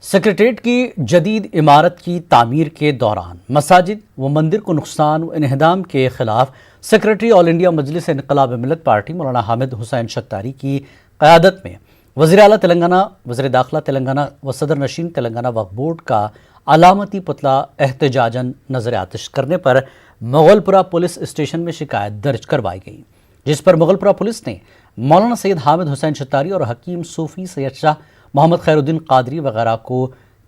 Secretariat की जदीद इमारत की तामीर के दौरान मसाजिद व मंदिर को नुकसान व इन्हदाम के खिलाफ सेक्रेटरी ऑल इंडिया मजलिस इनकलाब मिल्लत पार्टी मौलाना हामिद हुसैन शत्तारी की क़यादत में वज़ीर आला तेलंगाना, वज़ीर दाखिला तेलंगाना व सदर नशीन तेलंगाना वक्फ बोर्ड का अलामती पुतला एहतजाजन नजर आतिश करने पर मुगलपुरा पुलिस स्टेशन में शिकायत दर्ज करवाई गई, जिस पर मुगलपुरा पुलिस ने मौलाना सैयद हामिद हुसैन शत्तारी और हकीम सूफ़ी सैयद शाह मोहम्मद खैरुद्दीन कादरी वगैरह को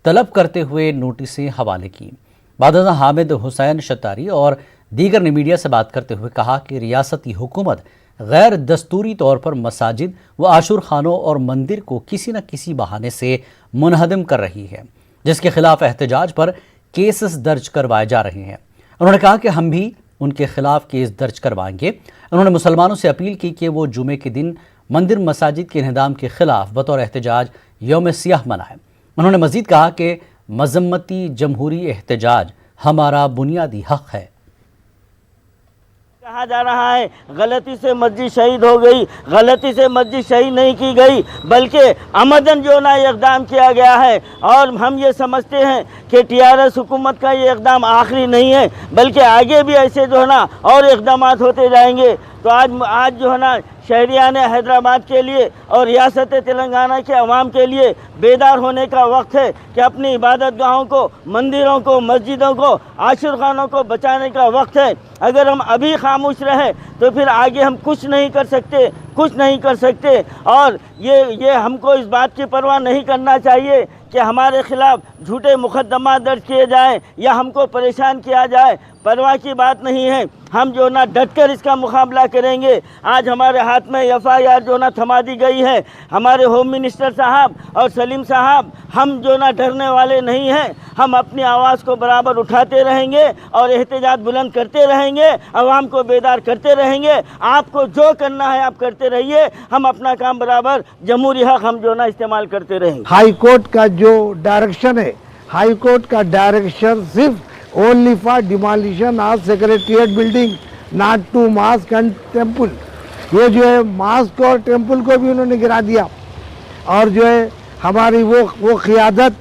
तलब करते हुए नोटिसें हवाले की। बाद हामिद हुसैन शत्तारी और दीगर ने मीडिया से बात करते हुए कहा कि रियासती हुकूमत गैर दस्तूरी तौर पर मसाजिद व आशूर खानों और मंदिर को किसी न किसी बहाने से मुनहदम कर रही है, जिसके खिलाफ एहतजाज पर केसेस दर्ज करवाए जा रहे हैं। उन्होंने कहा कि हम भी उनके खिलाफ केस दर्ज करवाएंगे। उन्होंने मुसलमानों से अपील की कि वो जुमे के दिन मंदिर मसाजिद के इन्हदाम के खिलाफ बतौर एहतजाज यौम सियाह मनाएं। उन्होंने मजीद कहा कि मजम्मती जमहूरी एहतजाज हमारा बुनियादी हक है। कहा जा रहा है गलती से मस्जिद शहीद हो गई, गलती से मस्जिद शहीद नहीं की गई, बल्कि आमदन जो ना इक़दाम किया गया है। और हम ये समझते हैं कि टीआरएस हुकूमत का ये इक़दाम आखिरी नहीं है, बल्कि आगे भी ऐसे जो है ना और इक़दामात होते जाएंगे। तो आज जो है ना शहरियान हैदराबाद के लिए और रियासत तेलंगाना के अवाम के लिए बेदार होने का वक्त है कि अपनी इबादत गाहों को, मंदिरों को, मस्जिदों को, आशिर खानों को बचाने का वक्त है। अगर हम अभी खामोश रहे तो फिर आगे हम कुछ नहीं कर सकते। और ये हमको इस बात की परवाह नहीं करना चाहिए कि हमारे खिलाफ झूठे मुकदमा दर्ज किए जाएं या हमको परेशान किया जाए। परवाह की बात नहीं है, हम जो ना डटकर इसका मुकाबला करेंगे। आज हमारे हाथ में FIR जो ना थमा दी गई है। हमारे होम मिनिस्टर साहब और सलीम साहब, हम जो ना डरने वाले नहीं हैं। हम अपनी आवाज़ को बराबर उठाते रहेंगे और एहतजाज बुलंद करते रहेंगे, आवाम को बेदार करते रहेंगे। आपको जो करना है आप करते रहिए, हम अपना काम बराबर जमहूरी हक हम जो ना इस्तेमाल करते रहेंगे। हाई कोर्ट का जो डायरेक्शन है, हाई कोर्ट का डायरेक्शन सिर्फ only for demolition of secretariat building, not to mosque and temple. ये जो है मॉस्क और टेम्पल को भी उन्होंने गिरा दिया। और जो है हमारी वो क़ियादत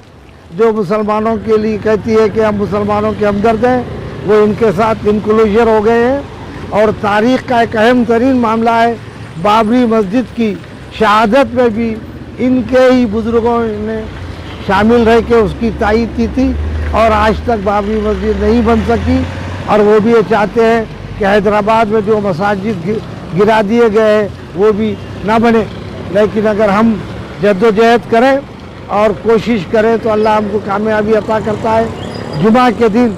जो मुसलमानों के लिए कहती है कि हम मुसलमानों के हमदर्द हैं, वो इनके साथ इंक्लूजर हो गए हैं। और तारीख़ का एक अहम तरीन मामला है बाबरी मस्जिद की शहादत में भी इनके ही बुज़ुर्गों ने शामिल रह के उसकी तायीद की थी और आज तक बाबरी मस्जिद नहीं बन सकी। और वो भी ये चाहते हैं कि हैदराबाद में जो मसाजिद गिरा दिए गए हैं वो भी ना बने। लेकिन अगर हम जद्दोजहद करें और कोशिश करें तो अल्लाह हमको कामयाबी अता करता है। जुमा के दिन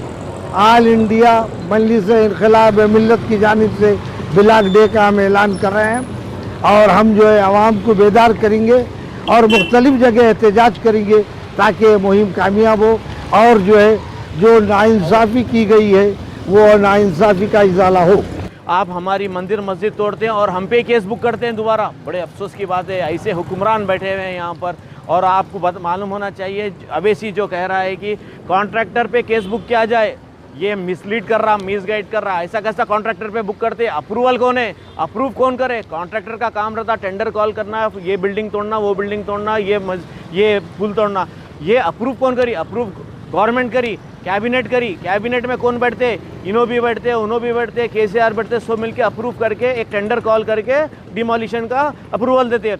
ऑल इंडिया मजलिस इनकलाब मिल्लत की जानिब से ब्लैक डे का हम ऐलान कर रहे हैं और हम जो है आवाम को बेदार करेंगे और मुख्तलिफ जगह एहतजाज करेंगे ताकि मुहिम कामयाब हो और जो है जो नाइंसाफ़ी की गई है वो नाइंसाफ़ी का इज़ाला हो। आप हमारी मंदिर मस्जिद तोड़ते हैं और हम पे केस बुक करते हैं दोबारा। बड़े अफसोस की बात है, ऐसे हुक्मरान बैठे हुए हैं यहाँ पर। और आपको मालूम होना चाहिए, अवैसी जो कह रहा है कि कॉन्ट्रैक्टर पे केस बुक किया जाए, ये मिसलीड कर रहा, मिसगाइड कर रहा। ऐसा कैसा कॉन्ट्रैक्टर पे बुक करते? अप्रूवल कौन है? अप्रूव कौन करे? कॉन्ट्रैक्टर का काम रहता टेंडर कॉल करना, ये बिल्डिंग तोड़ना, वो बिल्डिंग तोड़ना, ये पुल तोड़ना। ये अप्रूव कौन करी? अप्रूव गवर्नमेंट करी, कैबिनेट करी। कैबिनेट में कौन बैठते? इनो भी बैठते, उनो भी बैठते, KCR बैठते, सब मिलके अप्रूव करके एक टेंडर कॉल करके डिमोलिशन का अप्रूवल देते हैं।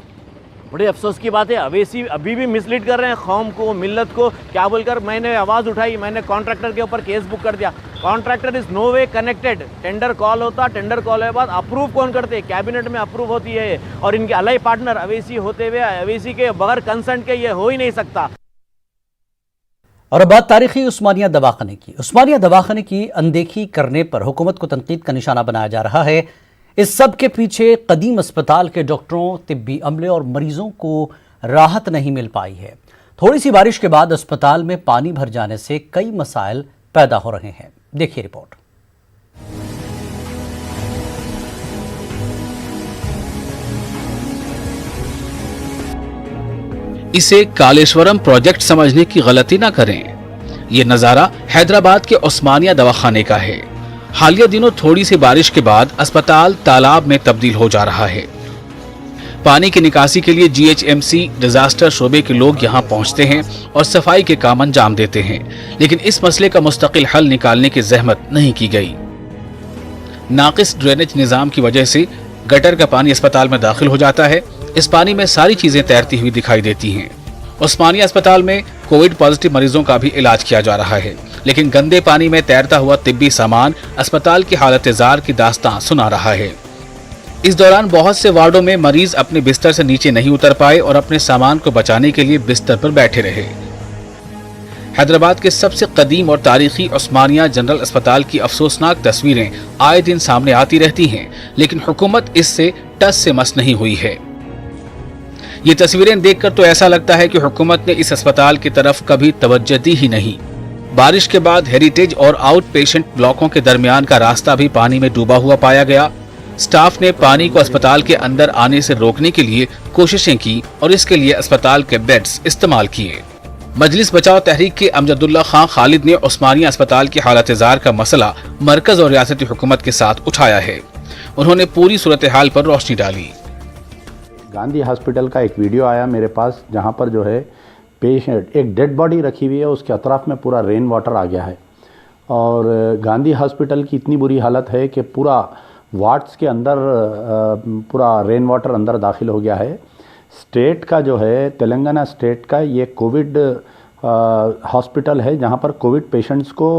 बड़े अफसोस की बात है, अवैसी अभी भी मिसलीड कर रहे हैं कौम को, मिल्लत को। क्या बोलकर मैंने आवाज़ उठाई, मैंने कॉन्ट्रैक्टर के ऊपर केस बुक कर दिया। Contractor is no way connected. Tender call होता, टेंडर कॉल के बाद अप्रूव कौन करते? कैबिनेट में अप्रूव होती है। और इनके अलाई पार्टनर अवैसी होते हुए, अवैसी के बगैर कंसेंट के ये हो ही नहीं सकता। और अब बात तारीखी उस्मानिया दवाखाने की। उस्मानिया दवाखाने की अनदेखी करने पर हुकूमत को तनकीद का निशाना बनाया जा रहा है। इस सब के पीछे कदीम अस्पताल के डॉक्टरों, तिब्बी अमले और मरीजों को राहत नहीं मिल पाई है। थोड़ी सी बारिश के बाद अस्पताल में पानी भर जाने से कई मसाइल पैदा हो रहे हैं। देखिए रिपोर्ट। इसे कालेश्वरम प्रोजेक्ट समझने की गलती ना करें। ये नजारा हैदराबाद के उस्मानिया दवाखाने का है। हालिया दिनों थोड़ी सी बारिश के बाद अस्पताल तालाब में तब्दील हो जा रहा है। पानी की निकासी के लिए जीएचएमसी डिजास्टर शोबे के लोग यहां पहुंचते हैं और सफाई के काम अंजाम देते हैं, लेकिन इस मसले का मुस्तकिल हल निकालने की जहमत नहीं की गई। नाकिस ड्रेनेज निजाम की वजह से गटर का पानी अस्पताल में दाखिल हो जाता है। इस पानी में सारी चीजें तैरती हुई दिखाई देती हैं। उस्मानिया अस्पताल में कोविड पॉजिटिव मरीजों का भी इलाज किया जा रहा है, लेकिन गंदे पानी में तैरता हुआ तिब्बी सामान अस्पताल की हालत जार की दास्तां सुना रहा है। इस दौरान बहुत से वार्डों में मरीज अपने बिस्तर से नीचे नहीं उतर पाए और अपने सामान को बचाने के लिए बिस्तर पर बैठे रहे। हैदराबाद के सबसे कदीम और तारीखी उस्मानिया जनरल अस्पताल की अफसोसनाक तस्वीरें आए दिन सामने आती रहती हैं, लेकिन हुकूमत इससे टस से मस नहीं हुई है। ये तस्वीरें देखकर तो ऐसा लगता है कि हुकूमत ने इस अस्पताल की तरफ कभी तवज्जो दी ही नहीं। बारिश के बाद हेरिटेज और आउट पेशेंट ब्लॉकों के दरमियान का रास्ता भी पानी में डूबा हुआ पाया गया। स्टाफ ने पानी को अस्पताल के अंदर आने से रोकने के लिए कोशिशें की और इसके लिए अस्पताल के बेड्स इस्तेमाल किए। मजलिस बचाओ तहरीक के अमजदुल्ला खान खालिद ने उस्मानिया अस्पताल की हालत जार का मसला मरकज और रियासती हुकूमत के साथ उठाया है। उन्होंने पूरी सूरत हाल पर रोशनी डाली। गांधी हॉस्पिटल का एक वीडियो आया मेरे पास, जहां पर जो है पेशेंट एक डेड बॉडी रखी हुई है, उसके अतराफ में पूरा रेन वाटर आ गया है और गांधी हॉस्पिटल की इतनी बुरी हालत है कि पूरा वार्ड्स के अंदर पूरा रेन वाटर अंदर दाखिल हो गया है। स्टेट का जो है तेलंगाना स्टेट का ये कोविड हॉस्पिटल है, जहां पर कोविड पेशेंट्स को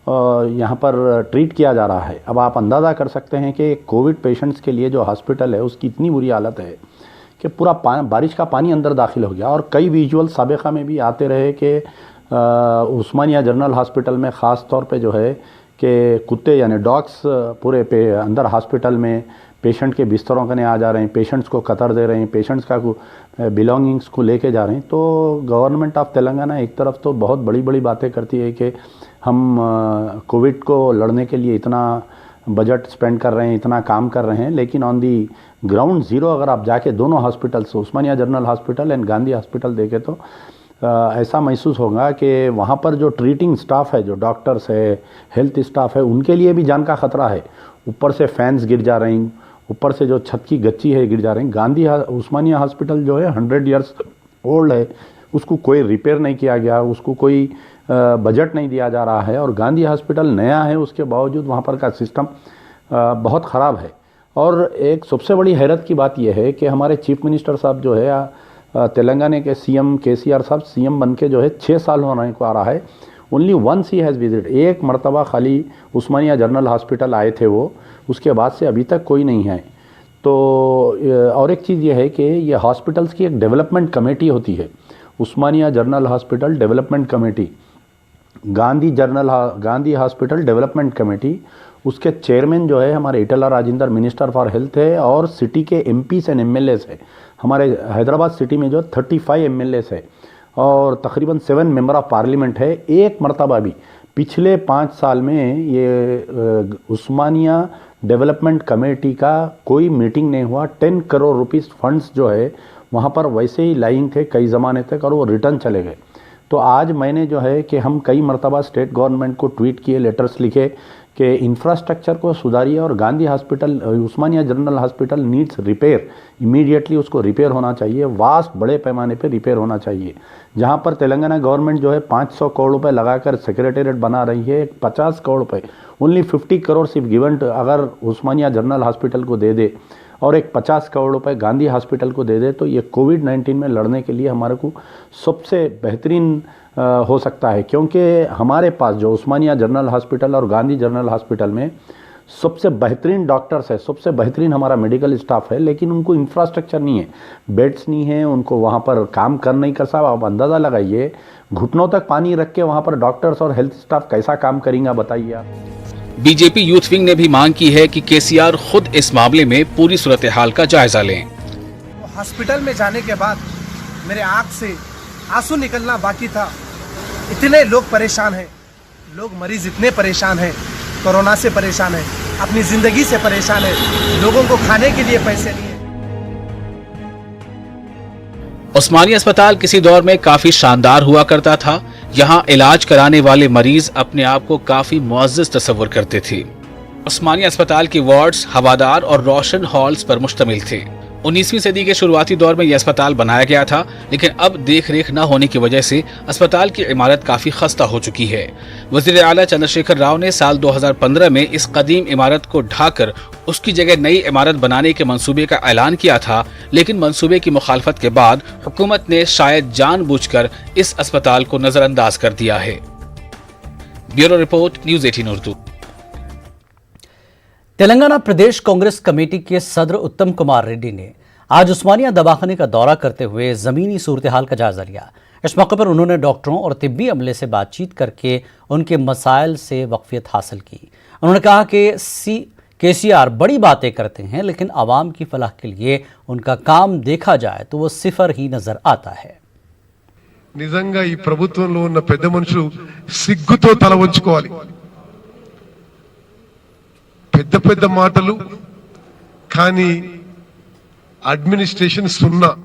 यहाँ पर ट्रीट किया जा रहा है। अब आप अंदाज़ा कर सकते हैं कि कोविड पेशेंट्स के लिए जो हॉस्पिटल है उसकी इतनी बुरी हालत है कि पूरा बारिश का पानी अंदर दाखिल हो गया। और कई विजुअल साबिक़ा में भी आते रहे कि उस्मानिया जनरल हॉस्पिटल में ख़ास तौर पे जो है कि कुत्ते यानी डॉग्स पूरे अंदर हॉस्पिटल में पेशेंट के बिस्तरों करने आ जा रहे हैं, पेशेंट्स को कतर दे रहे हैं, पेशेंट्स का बिलोंगिंग्स को लेके जा रहे हैं। तो गवर्नमेंट ऑफ तेलंगाना एक तरफ तो बहुत बड़ी बड़ी बातें करती है कि हम कोविड को लड़ने के लिए इतना बजट स्पेंड कर रहे हैं, इतना काम कर रहे हैं, लेकिन ऑन दी ग्राउंड ज़ीरो अगर आप जाके दोनों hospitals Osmania general hospital and Gandhi hospital देखें तो ऐसा महसूस होगा कि वहाँ पर जो ट्रीटिंग स्टाफ है, जो डॉक्टर्स है, हेल्थ स्टाफ है, उनके लिए भी जान का ख़तरा है। ऊपर से फैंस गिर जा रही, ऊपर से जो छत की गच्ची है गिर जा रही। गांधी उस्मानिया हॉस्पिटल जो है 100 ईयर्स ओल्ड है, उसको कोई रिपेयर नहीं किया गया, उसको कोई बजट नहीं दिया जा रहा है। और गांधी हॉस्पिटल नया है, उसके बावजूद वहाँ पर का सिस्टम बहुत ख़राब है। और एक सबसे बड़ी हैरत की बात यह है कि हमारे चीफ मिनिस्टर साहब जो है तेलंगाना के सीएम केसीआर साहब सीएम बन के जो है 6 साल होने को आ रहा है। ओनली वंस ही हैज़ विजिट, एक मरतबा खाली उस्मानिया जनरल हॉस्पिटल आए थे वो, उसके बाद से अभी तक कोई नहीं है। तो और एक चीज़ ये है कि ये हॉस्पिटल्स की एक डेवलपमेंट कमेटी होती है, Osmania general hospital development committee, Gandhi hospital development committee. उसके चेयरमैन जो है हमारे Etela Rajender minister for health है और सिटी के एमपीस एंड एमएलएस है। हमारे हैदराबाद सिटी में जो 35 एमएलएस है और तकरीबन 7 मेंबर ऑफ पार्लियामेंट है। एक मरतबा भी पिछले 5 साल में ये उस्मानिया डेवलपमेंट कमेटी का कोई मीटिंग नहीं हुआ। 10 करोड़ रुपीस फंड्स जो है वहाँ पर वैसे ही लाइंग थे कई ज़माने तक और वो रिटर्न चले गए। तो आज मैंने जो है कि हम कई मरतबा स्टेट गवर्नमेंट को ट्वीट किए, लेटर्स लिखे कि इंफ्रास्ट्रक्चर को सुधारिए और Gandhi hospital Osmania general hospital needs repair, immediately उसको रिपेयर होना चाहिए, वास्ट बड़े पैमाने पे रिपेयर होना चाहिए। जहां पर तेलंगाना गवर्नमेंट जो है 500 करोड़ रुपए लगाकर सेक्रेटेरिएट बना रही है, 50 करोड़ रुपए, ओनली 50 करोड़ सिर्फ गिवन अगर उस्मानिया जनरल हॉस्पिटल को दे दे और एक 50 करोड़ रुपए गांधी हॉस्पिटल को दे दे तो ये कोविड-19 में लड़ने के लिए हमारे को सबसे बेहतरीन हो सकता है। क्योंकि हमारे पास जो उस्मानिया जनरल हॉस्पिटल और गांधी जनरल हॉस्पिटल में सबसे बेहतरीन डॉक्टर्स है, सबसे बेहतरीन हमारा मेडिकल स्टाफ है, लेकिन उनको इंफ्रास्ट्रक्चर नहीं है, बेड्स नहीं है, उनको वहाँ पर काम कर नहीं कर सकता। आप अंदाज़ा लगाइए घुटनों तक पानी रख के वहाँ पर डॉक्टर्स और हेल्थ स्टाफ कैसा काम करेंगे बताइए आप। बीजेपी यूथ विंग ने भी मांग की है कि केसीआर खुद इस मामले में पूरी सूरत हाल का जायजा लें। हॉस्पिटल में जाने के बाद मेरे आँख से आंसू निकलना बाकी था। इतने लोग परेशान हैं, लोग मरीज इतने परेशान हैं, कोरोना से परेशान हैं, अपनी जिंदगी से परेशान हैं, लोगों को खाने के लिए पैसे नहीं है। उस्मानिया अस्पताल किसी दौर में काफी शानदार हुआ करता था। यहाँ इलाज कराने वाले मरीज अपने आप को काफी मुअज़्ज़ज़ तस्वुर करते थे। उस्मानिया अस्पताल के वार्ड्स हवादार और रोशन हॉल्स पर मुश्तमिल थे। 19वीं सदी के शुरुआती दौर में यह अस्पताल बनाया गया था, लेकिन अब देख रेख न होने की वजह से अस्पताल की इमारत काफी खस्ता हो चुकी है। वजीर आला चंद्रशेखर राव ने साल 2015 में इस कदीम इमारत को ढाकर उसकी जगह नई इमारत बनाने के मंसूबे का ऐलान किया था, लेकिन मंसूबे की मुखालफत के बाद हुकूमत ने शायद जानबूझकर इस अस्पताल को नजरअंदाज कर दिया है। Bureau report, news 18 Urdu. Telangana Pradesh Congress committee के सदर उत्तम कुमार रेड्डी ने आज उस्मानिया दवाखाने का दौरा करते हुए जमीनी सूरत हाल का जायजा लिया। इस मौके पर उन्होंने डॉक्टरों और तिब्बी अमले से बातचीत करके उनके मसाइल से वाकफियत हासिल की। उन्होंने कहा कि KCR बड़ी बातें करते हैं, लेकिन आवाम की फलाह के लिए उनका काम देखा जाए तो वो सिफर ही नजर आता है। నిజంగా ఈ ప్రభుత్వంలో ఉన్న పెద్ద మనుషులు సిగ్గుతో తల వంచుకోవాలి. పెద్ద పెద్ద మాటలు కానీ एडमिनिस्ट्रेशन सुनना।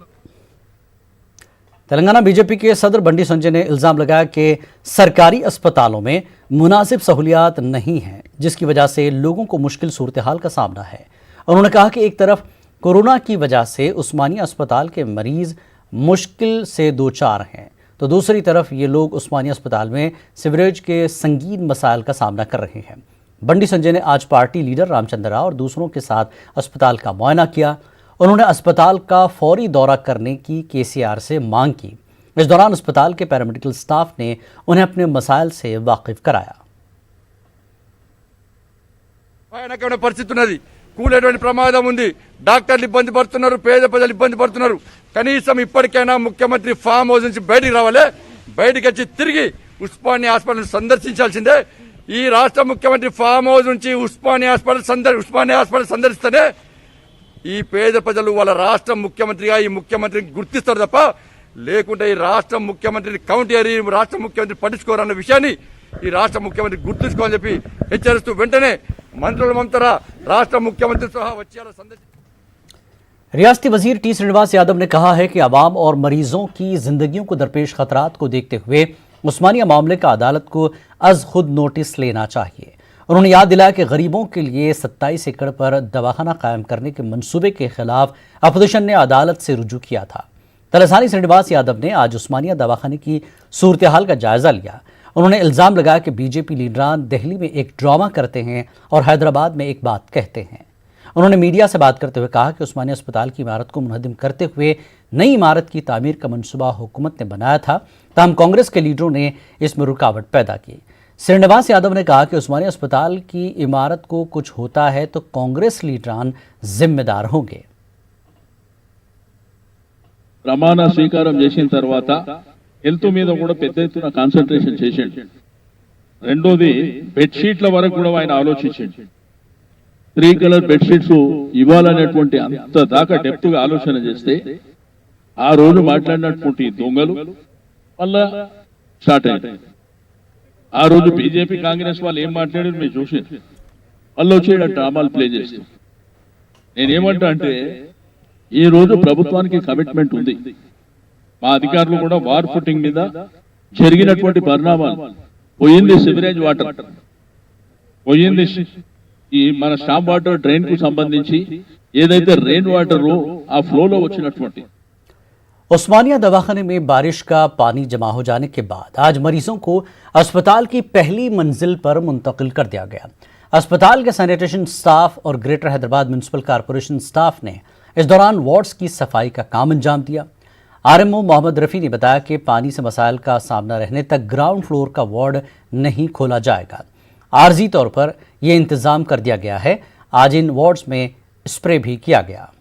तेलंगाना बीजेपी के सदर बंडी संजय ने इल्जाम लगाया कि सरकारी अस्पतालों में मुनासिब सहूलियात नहीं हैं, जिसकी वजह से लोगों को मुश्किल सूरत हाल का सामना है। उन्होंने कहा कि एक तरफ कोरोना की वजह से उस्मानिया अस्पताल के मरीज मुश्किल से दो चार हैं, तो दूसरी तरफ ये लोग उस्मानिया अस्पताल में सीवरेज के संगीन मसाइल का सामना कर रहे हैं। बंडी संजय ने आज पार्टी लीडर रामचंद्र राव और दूसरों के साथ अस्पताल का मुआयना किया। उन्होंने अस्पताल का फौरी दौरा करने की KCR से मांग की। इस दौरान अस्पताल के पैरामेडिकल स्टाफ ने उन्हें अपने मसाइल से वाकिफ कराया। పరిస్థితి ఉన్నది, కూలేటువంటి ప్రమాదం ఉంది, డాక్టర్లు ఇబ్బంది పడుతున్నారు, పేద ప్రజలు ఇబ్బంది పడుతున్నారు. కనీసం ఇప్పటికైనా ముఖ్యమంత్రి ఫామ్ హౌస్ నుంచి బయటికి రావాలి, బయటికి వచ్చి తిరిగి ఉస్మానియా హాస్పిటల్ సందర్శించాల్సిందే. ఈ రాష్ట్ర ముఖ్యమంత్రి ఫామ్ హౌస్ నుంచి ఉస్మానియా హాస్పిటల్ సందర్శిస్తేనే ఈ పేద ప్రజలు వాళ్ళ రాష్ట్ర ముఖ్యమంత్రిగా ఈ ముఖ్యమంత్రిని గుర్తిస్తారు తప్ప, లేకుంటే ఈ రాష్ట్ర ముఖ్యమంత్రిని కౌంట్ చేయరు, రాష్ట్ర ముఖ్యమంత్రి పట్టించుకోరన్న విషయాన్ని ఈ రాష్ట్ర ముఖ్యమంత్రి గుర్తుంచుకోవాలని చెప్పి హెచ్చరిస్తూ వెంటనే మంత్రులమంతరా రాష్ట్ర ముఖ్యమంత్రి సహా వచ్చేలా సందర్శించారు। रियासती वजीर T श्रीनिवास यादव ने कहा है कि आवाम और मरीजों की जिंदगियों को दरपेश खतरात को देखते हुए उस्मानिया मामले का अदालत को अज खुद नोटिस लेना चाहिए। उन्होंने याद दिलाया कि गरीबों के लिए 27 एकड़ पर दवाखाना कायम करने के मंसूबे के खिलाफ अपोजिशन ने अदालत से रुजू किया था। तलसानी श्रीनिवास यादव ने आज उस्मानिया दवाखाने की सूरत हाल का जायजा लिया। उन्होंने इल्जाम लगाया कि बीजेपी लीडरान दिल्ली में एक ड्रामा करते हैं और हैदराबाद में एक बात कहते हैं। उन्होंने मीडिया से बात करते हुए कहा कि उस्मानिया अस्पताल की इमारत को मुनहदिम करते हुए नई इमारत की तामीर का मंसूबा हुकूमत ने बनाया था, तमाम कांग्रेस के लीडरों ने इसमें रुकावट पैदा की। श्रीनिवास यादव ने कहा कि उस्मानिया अस्पताल की इमारत को कुछ होता है तो कांग्रेस लीडरान जिम्मेदार होंगे। ప్రమాణ స్వీకారం చేసిన తర్వాత హెల్త్ మీద కూడా పెద్ద ఎత్తున కాన్సంట్రేషన్ చేసిండు. రెండోది బెడ్షీట్ల వరకు కూడా ఆయన ఆలోచించిండు. 3 కలర్ బెడ్షీట్స్ ఇవ్వాలనేటువంటి అంత దాకా డెప్త్ గా ఆలోచన చేస్తే ఆ రోజు మాట్లాడినటువంటి దొంగలు మళ్ళా స్టార్ట్ అయ్యారు. ఆ రోజు బీజేపీ కాంగ్రెస్ వాళ్ళు ఏం మాట్లాడారు మీరు చూసారు. వాళ్ళు వచ్చి డ్రామాలు ప్లే చేస్తారు. నేనేమంటా అంటే ఈ రోజు ప్రభుత్వానికి కమిట్మెంట్ ఉంది. మా అధికారులు కూడా వార్ ఫుటింగ్ మీద జరిగినటువంటి పరిణామాలు, పోయింది సివరేజ్ వాటర్, పోయింది ఈ మన స్టామ్ వాటర్ డ్రైన్ కు సంబంధించి ఏదైతే రెయిన్ వాటర్ ఆ ఫ్లోలో వచ్చినటువంటి उस्मानिया दवाखाने में बारिश का पानी जमा हो जाने के बाद आज मरीजों को अस्पताल की पहली मंजिल पर मुंतकिल कर दिया गया। अस्पताल के सैनिटेशन स्टाफ और greater Hyderabad municipal corporation staff ने इस दौरान वार्ड्स की सफाई का काम अंजाम दिया। RMO मोहम्मद रफ़ी ने बताया कि पानी से मसाइल का सामना रहने तक ग्राउंड फ्लोर का वार्ड नहीं खोला जाएगा। आर्जी तौर पर यह इंतज़ाम कर दिया गया है। आज इन वार्ड्स में स्प्रे भी किया गया।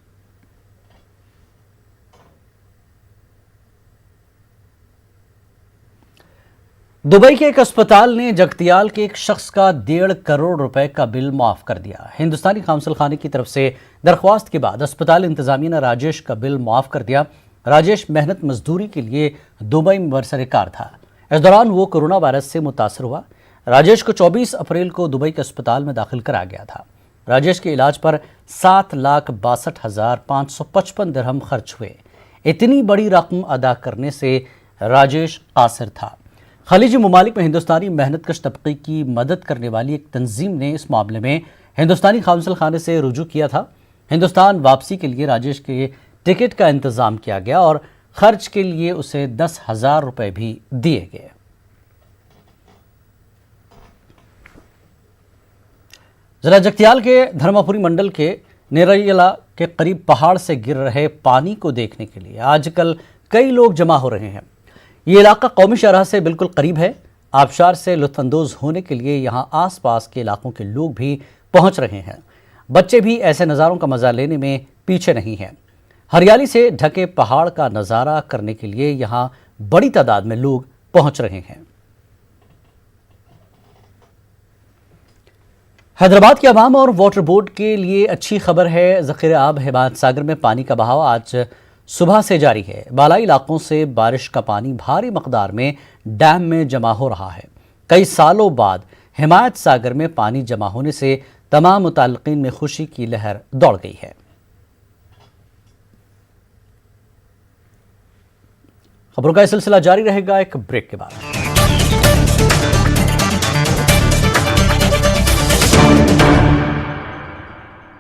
दुबई के एक अस्पताल ने जगतियाल के एक शख्स का 1.5 करोड़ रुपए का बिल माफ कर दिया। हिंदुस्तानी काउंसिल खाने की तरफ से दरख्वास्त के बाद अस्पताल इंतजामिया ने राजेश का बिल माफ कर दिया। राजेश मेहनत मजदूरी के लिए दुबई में बरसरकार था। इस दौरान वो कोरोना वायरस से मुतासर हुआ। राजेश को 24 अप्रैल को दुबई के अस्पताल में दाखिल कराया गया था। राजेश के इलाज पर 7,62,555 दिरहम खर्च हुए। इतनी बड़ी रकम अदा करने से राजेश कासिर था। खलीजी ममालिक में हिंदुस्तानी मेहनतकश तबके की मदद करने वाली एक तंजीम ने इस मामले में हिंदुस्तानी काउंसिल खाने से रुजू किया था। हिंदुस्तान वापसी के लिए राजेश के टिकट का इंतजाम किया गया और खर्च के लिए उसे 10,000 रुपए भी दिए गए। जिला जगतियाल के धर्मापुरी मंडल के नेरैला के करीब पहाड़ से गिर रहे पानी को देखने के लिए आजकल कई लोग जमा हो रहे हैं। ये इलाका कौमी शाहराह से बिल्कुल करीब है। आबशार से लुत्फानंदोज होने के लिए यहाँ आसपास के इलाकों के लोग भी पहुंच रहे हैं। बच्चे भी ऐसे नज़ारों का मजा लेने में पीछे नहीं हैं। हरियाली से ढके पहाड़ का नज़ारा करने के लिए यहाँ बड़ी तादाद में लोग पहुंच रहे हैं। हैदराबाद के अवाम और वाटर बोर्ड के लिए अच्छी खबर है। ज़ख़ीरा आब हिमायत सागर में पानी का बहाव आज सुबह से जारी है। बालाई इलाकों से बारिश का पानी भारी मकदार में डैम में जमा हो रहा है। कई सालों बाद हिमायत सागर में पानी जमा होने से तमाम मुताल्लिकीन में खुशी की लहर दौड़ गई है। खबरों का सिलसिला जारी रहेगा एक ब्रेक के बाद।